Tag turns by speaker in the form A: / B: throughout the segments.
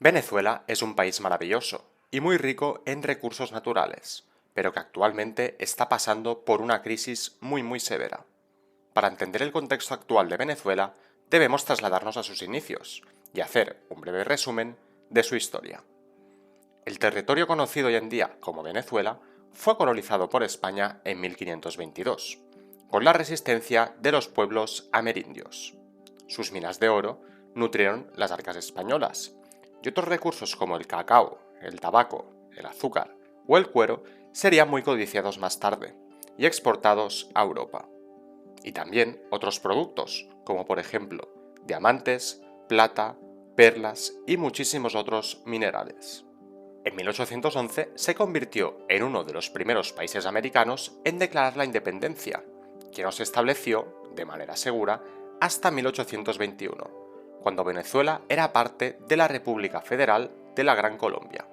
A: Venezuela es un país maravilloso y muy rico en recursos naturales, pero que actualmente está pasando por una crisis muy severa. Para entender el contexto actual de Venezuela, debemos trasladarnos a sus inicios y hacer un breve resumen de su historia. El territorio conocido hoy en día como Venezuela fue colonizado por España en 1522, con la resistencia de los pueblos amerindios. Sus minas de oro nutrieron las arcas españolas, y otros recursos como el cacao, el tabaco, el azúcar o el cuero serían muy codiciados más tarde y exportados a Europa. Y también otros productos, como por ejemplo diamantes, plata, perlas y muchísimos otros minerales. En 1811 se convirtió en uno de los primeros países americanos en declarar la independencia, que no se estableció, de manera segura, hasta 1821, cuando Venezuela era parte de la República Federal de la Gran Colombia.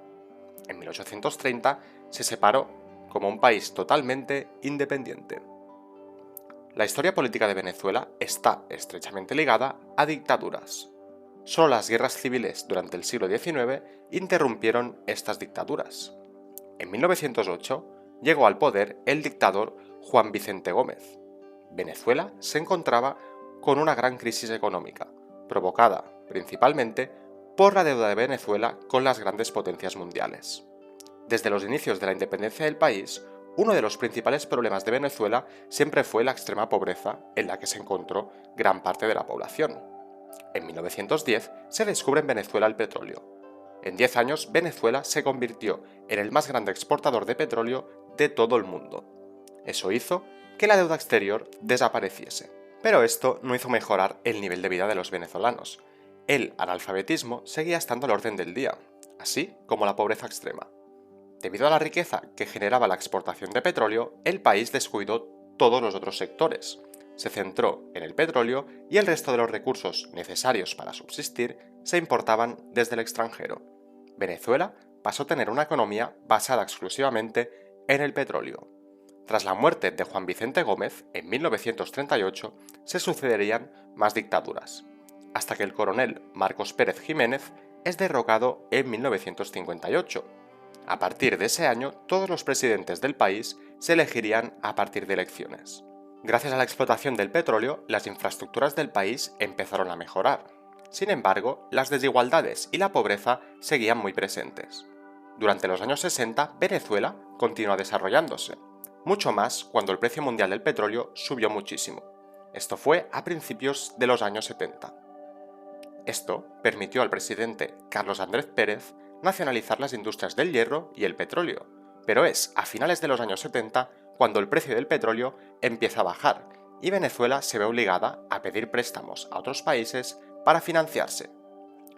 A: En 1830 se separó como un país totalmente independiente. La historia política de Venezuela está estrechamente ligada a dictaduras. Solo las guerras civiles durante el siglo XIX interrumpieron estas dictaduras. En 1908 llegó al poder el dictador Juan Vicente Gómez. Venezuela se encontraba con una gran crisis económica, provocada principalmente por la deuda de Venezuela con las grandes potencias mundiales. Desde los inicios de la independencia del país, uno de los principales problemas de Venezuela siempre fue la extrema pobreza en la que se encontró gran parte de la población. En 1910 se descubre en Venezuela el petróleo. En 10 años, Venezuela se convirtió en el más grande exportador de petróleo de todo el mundo. Eso hizo que la deuda exterior desapareciese. Pero esto no hizo mejorar el nivel de vida de los venezolanos. El analfabetismo seguía estando al orden del día, así como la pobreza extrema. Debido a la riqueza que generaba la exportación de petróleo, el país descuidó todos los otros sectores. Se centró en el petróleo y el resto de los recursos necesarios para subsistir se importaban desde el extranjero. Venezuela pasó a tener una economía basada exclusivamente en el petróleo. Tras la muerte de Juan Vicente Gómez, en 1938, se sucederían más dictaduras, hasta que el coronel Marcos Pérez Jiménez es derrocado en 1958. A partir de ese año, todos los presidentes del país se elegirían a partir de elecciones. Gracias a la explotación del petróleo, las infraestructuras del país empezaron a mejorar. Sin embargo, las desigualdades y la pobreza seguían muy presentes. Durante los años 60, Venezuela continuó desarrollándose, mucho más cuando el precio mundial del petróleo subió muchísimo. Esto fue a principios de los años 70. Esto permitió al presidente Carlos Andrés Pérez nacionalizar las industrias del hierro y el petróleo, pero es a finales de los años 70 cuando el precio del petróleo empieza a bajar y Venezuela se ve obligada a pedir préstamos a otros países para financiarse.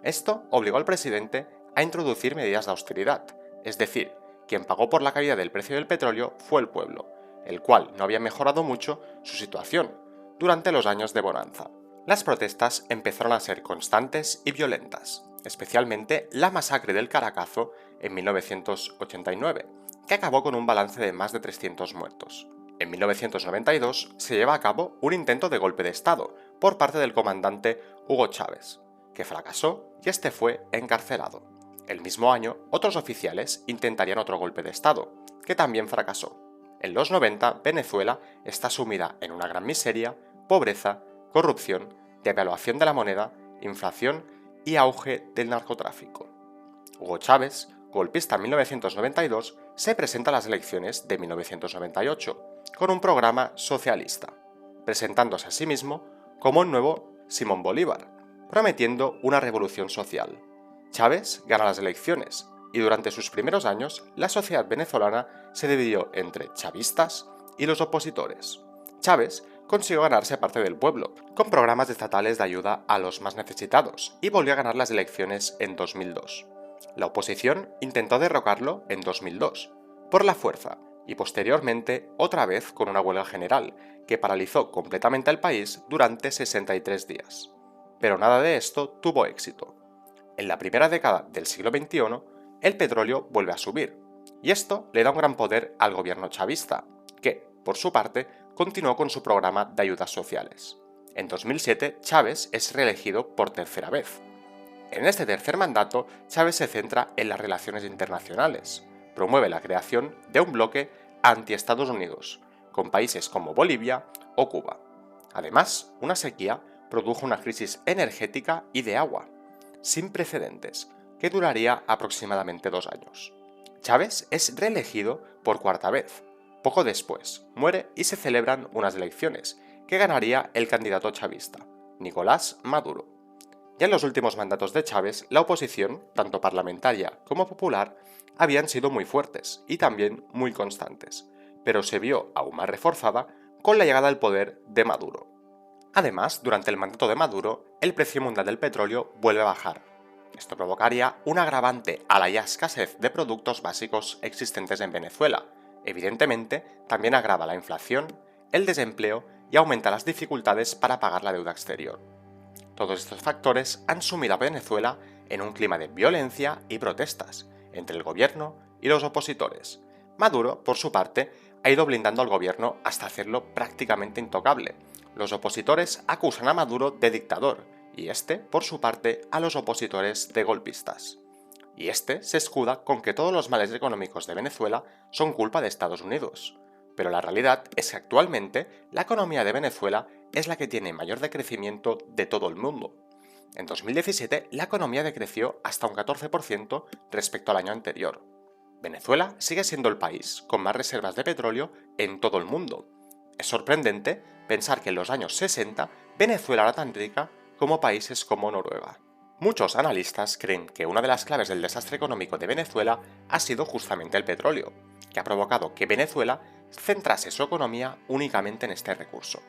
A: Esto obligó al presidente a introducir medidas de austeridad, es decir, quien pagó por la caída del precio del petróleo fue el pueblo, el cual no había mejorado mucho su situación durante los años de bonanza. Las protestas empezaron a ser constantes y violentas, especialmente la masacre del Caracazo en 1989, que acabó con un balance de más de 300 muertos. En 1992 se lleva a cabo un intento de golpe de Estado por parte del comandante Hugo Chávez, que fracasó y este fue encarcelado. El mismo año, otros oficiales intentarían otro golpe de Estado, que también fracasó. En los 90, Venezuela está sumida en una gran miseria, pobreza, corrupción, devaluación de la moneda, inflación y auge del narcotráfico. Hugo Chávez, golpista en 1992, se presenta a las elecciones de 1998 con un programa socialista, presentándose a sí mismo como un nuevo Simón Bolívar, prometiendo una revolución social. Chávez gana las elecciones y durante sus primeros años la sociedad venezolana se dividió entre chavistas y los opositores. Chávez consiguió ganarse parte del pueblo, con programas estatales de ayuda a los más necesitados, y volvió a ganar las elecciones en 2002. La oposición intentó derrocarlo en 2002, por la fuerza, y posteriormente otra vez con una huelga general, que paralizó completamente al país durante 63 días. Pero nada de esto tuvo éxito. En la primera década del siglo XXI, el petróleo vuelve a subir, y esto le da un gran poder al gobierno chavista, que, por su parte, continuó con su programa de ayudas sociales. En 2007, Chávez es reelegido por tercera vez. En este tercer mandato, Chávez se centra en las relaciones internacionales. Promueve la creación de un bloque anti-Estados Unidos, con países como Bolivia o Cuba. Además, una sequía produjo una crisis energética y de agua, sin precedentes, que duraría aproximadamente 2 años. Chávez es reelegido por cuarta vez. Poco después, muere y se celebran unas elecciones, que ganaría el candidato chavista, Nicolás Maduro. Ya en los últimos mandatos de Chávez, la oposición, tanto parlamentaria como popular, habían sido muy fuertes y también muy constantes, pero se vio aún más reforzada con la llegada al poder de Maduro. Además, durante el mandato de Maduro, el precio mundial del petróleo vuelve a bajar. Esto provocaría un agravante a la ya escasez de productos básicos existentes en Venezuela. Evidentemente, también agrava la inflación, el desempleo y aumenta las dificultades para pagar la deuda exterior. Todos estos factores han sumido a Venezuela en un clima de violencia y protestas entre el gobierno y los opositores. Maduro, por su parte, ha ido blindando al gobierno hasta hacerlo prácticamente intocable. Los opositores acusan a Maduro de dictador y este, por su parte, a los opositores de golpistas. Y este se escuda con que todos los males económicos de Venezuela son culpa de Estados Unidos. Pero la realidad es que actualmente la economía de Venezuela es la que tiene mayor decrecimiento de todo el mundo. En 2017 la economía decreció hasta un 14% respecto al año anterior. Venezuela sigue siendo el país con más reservas de petróleo en todo el mundo. Es sorprendente pensar que en los años 60 Venezuela era tan rica como países como Noruega. Muchos analistas creen que una de las claves del desastre económico de Venezuela ha sido justamente el petróleo, que ha provocado que Venezuela centrase su economía únicamente en este recurso.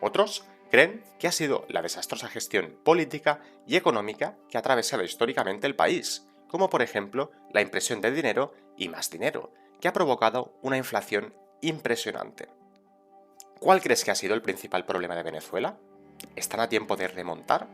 A: Otros creen que ha sido la desastrosa gestión política y económica que ha atravesado históricamente el país, como por ejemplo la impresión de dinero y más dinero, que ha provocado una inflación impresionante. ¿Cuál crees que ha sido el principal problema de Venezuela? ¿Están a tiempo de remontar?